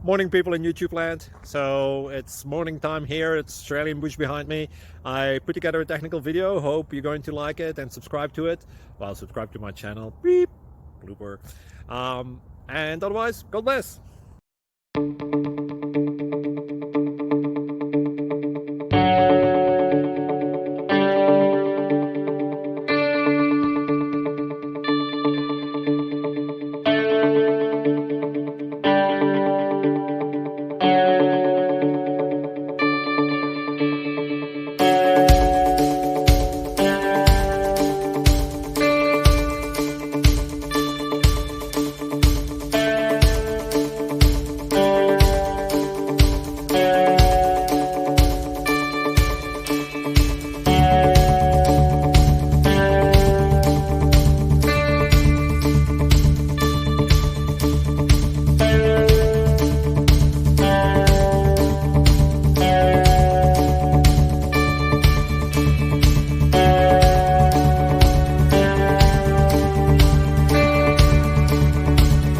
Morning, people in YouTube land. So it's morning time here. It's Australian bush behind me. I put together a technical video. Hope you're going to like it and subscribe to it. Well, subscribe to my channel. Beep. Blooper. And otherwise, God bless.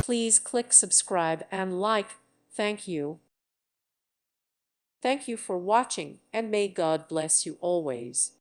Please click subscribe and like. Thank you. Thank you for watching, and may God bless you always.